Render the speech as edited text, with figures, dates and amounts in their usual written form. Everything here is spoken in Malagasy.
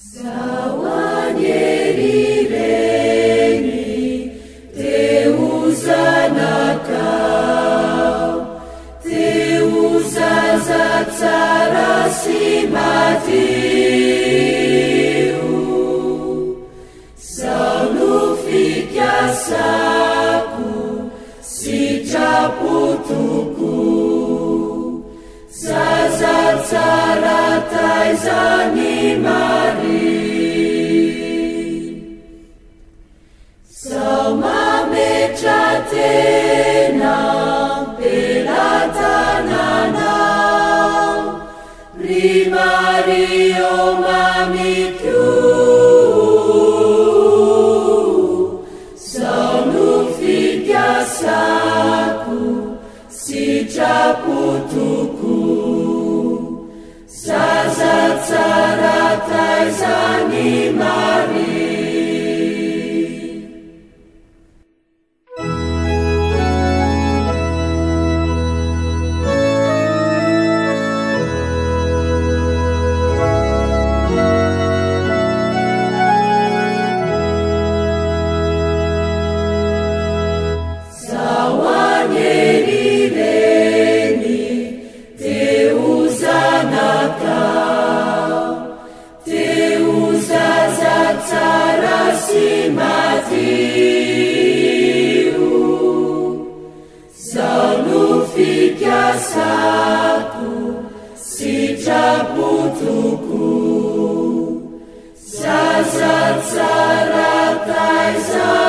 Zawanyerireni teuzanakau, teuzaza tsara sy madio. Zao no fikasako sitrapotoko, zaza tsara taizany mari. Zao mametra tena pelatananao, rimario mamikyo. Zao no fikasako sitrapotoko, zaza tsara taizany mari. Zao no fikasako sitrapotoko, zaza tsara taizany.